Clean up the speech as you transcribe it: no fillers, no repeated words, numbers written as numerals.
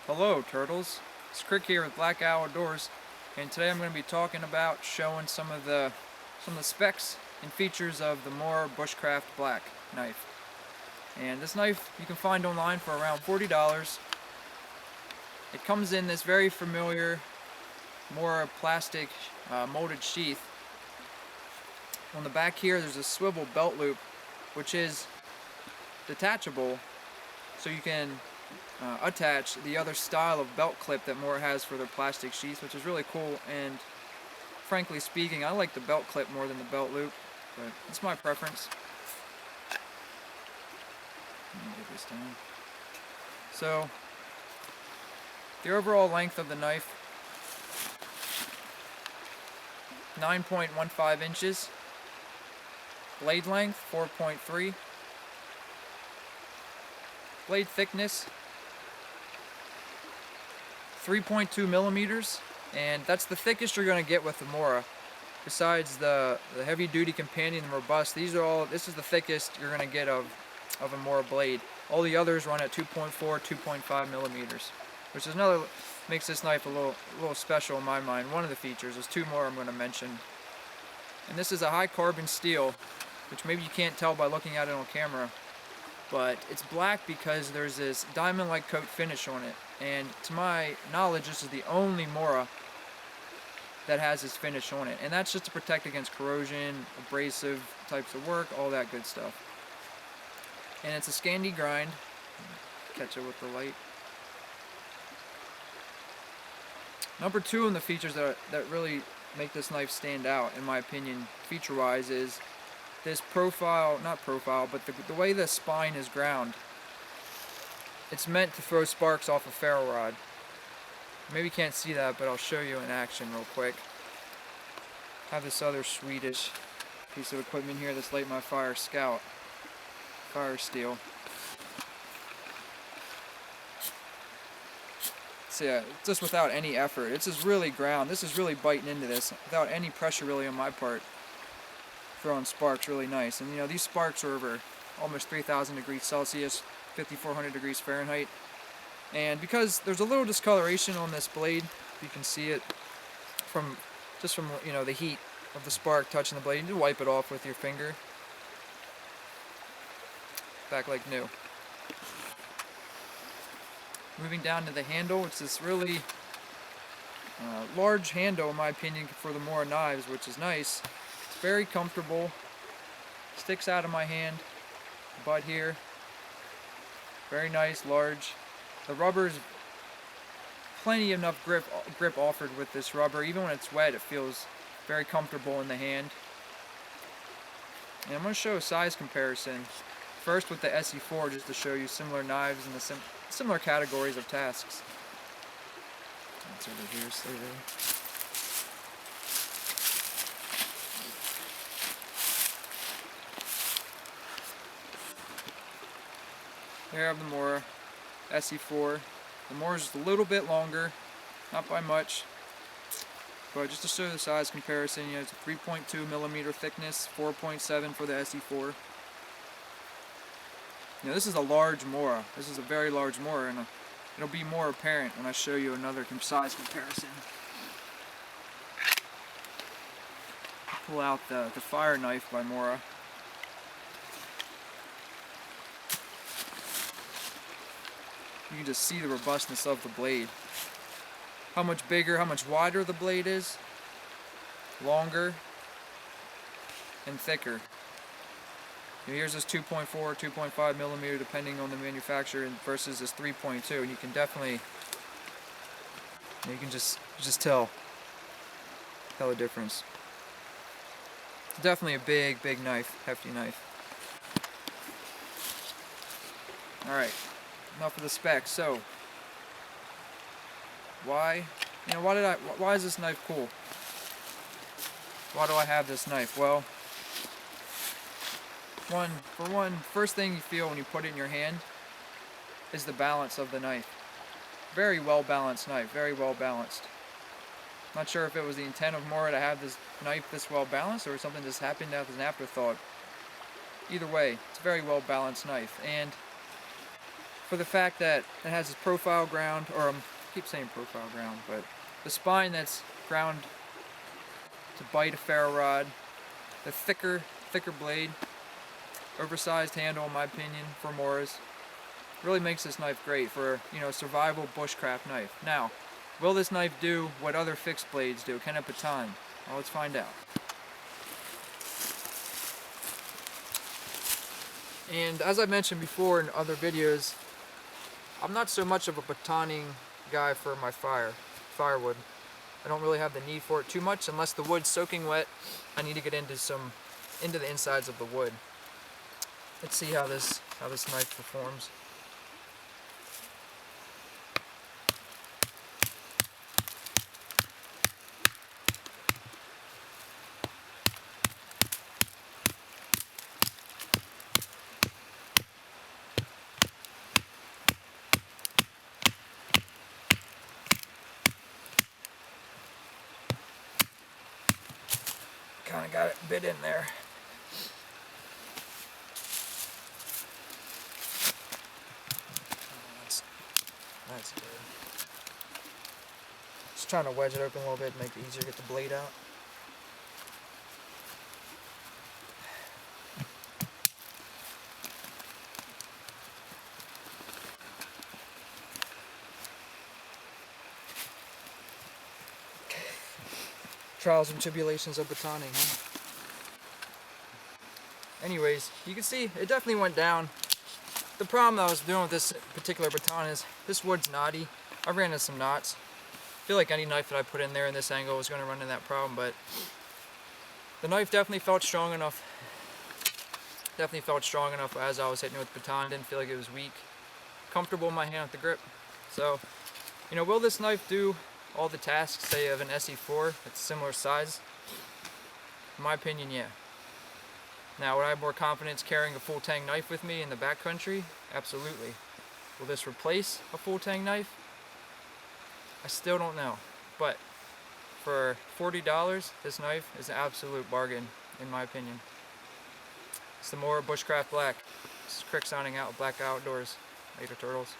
Hello Turtles, it's Krik here with Black Outdoors, and today I'm going to be talking about showing some of the specs and features of the Mora Bushcraft Black knife. And this knife you can find online for around $40. It comes in this very familiar Mora plastic molded sheath. On the back here there's a swivel belt loop which is detachable, so you can attach the other style of belt clip that Mora has for their plastic sheaths, which is really cool. And frankly speaking, I like the belt clip more than the belt loop, but it's my preference. Let me get this down. So the overall length of the knife, 9.15 inches. Blade length, 4.3. Blade thickness, 3.2 millimeters, and that's the thickest you're going to get with the Mora. Besides the heavy duty companion and robust, this is the thickest you're going to get of a Mora blade. All the others run at 2.4, 2.5 millimeters, which is makes this knife a little special in my mind. One of the features, there's two more I'm going to mention. And this is a high carbon steel, which maybe you can't tell by looking at it on camera, but it's black because there's this diamond-like coat finish on it. And to my knowledge, this is the only Mora that has this finish on it. And that's just to protect against corrosion, abrasive types of work, all that good stuff. And it's a Scandi grind. Catch it with the light. Number two in the features that really make this knife stand out, in my opinion, feature-wise, is this the way the spine is ground. It's meant to throw sparks off a ferro rod. Maybe you can't see that, but I'll show you in action real quick. I have this other Swedish piece of equipment here, this Light My Fire Scout fire steel. So yeah, just without any effort, it's just really ground. This is really biting into this without any pressure really on my part. Throwing sparks really nice. And you know, these sparks are over almost 3,000 degrees Celsius, 5,400 degrees Fahrenheit. And because there's a little discoloration on this blade, you can see it from you know, the heat of the spark touching the blade. You can wipe it off with your finger. Back like new. Moving down to the handle, it's this really large handle in my opinion for the Mora knives, which is nice. It's very comfortable. Sticks out of my hand, butt here. Very nice, large. The rubber's plenty enough grip offered with this rubber. Even when it's wet, it feels very comfortable in the hand. And I'm going to show a size comparison. First with the SE4, just to show you similar knives in the similar categories of tasks. That's over here, stay there. Here I have the Mora SE4. The Mora is just a little bit longer, not by much, but just to show the size comparison, you know, it's a 3.2 millimeter thickness, 4.7 for the SE4. You know, this is a large Mora. This is a very large Mora, and it'll be more apparent when I show you another size comparison. Pull out the fire knife by Mora. You can just see the robustness of the blade. How much bigger, how much wider the blade is, longer, and thicker. Here's this 2.4, 2.5 millimeter, depending on the manufacturer, versus this 3.2, and you can definitely, you can just tell the difference. It's definitely a big knife, hefty knife. All right. Enough of the specs. So, why is this knife cool? Why do I have this knife? Well, first thing you feel when you put it in your hand is the balance of the knife. Very well balanced knife, very well balanced. Not sure if it was the intent of Mora to have this knife this well balanced, or something just happened as an afterthought. Either way, it's a very well balanced knife. And for the fact that it has this profile ground, or I keep saying profile ground, but the spine that's ground to bite a ferro rod, the thicker blade, oversized handle in my opinion for Moras, really makes this knife great for, you know, survival bushcraft knife. Now, will this knife do what other fixed blades do? Can it baton? Well, let's find out. And as I mentioned before in other videos, I'm not so much of a batoning guy for my firewood. I don't really have the need for it too much unless the wood's soaking wet. I need to get into the insides of the wood. Let's see how this knife performs. Kind of got it bit in there. That's good. Just trying to wedge it open a little bit to make it easier to get the blade out. Trials and tribulations of batoning, huh? Anyways, you can see it definitely went down. The problem I was doing with this particular baton is this wood's knotty. I ran into some knots. I feel like any knife that I put in there in this angle was going to run into that problem, but the knife definitely felt strong enough. As I was hitting it with the baton. Didn't feel like it was weak. Comfortable in my hand with the grip. So, you know, will this knife do all the tasks, say, of an SE4 that's similar size? In my opinion, yeah. Now, would I have more confidence carrying a full tang knife with me in the backcountry? Absolutely. Will this replace a full tang knife? I still don't know. But for $40, this knife is an absolute bargain, in my opinion. It's the Mora Bushcraft Black. This is Krik signing out with Black Outdoors. Later, turtles.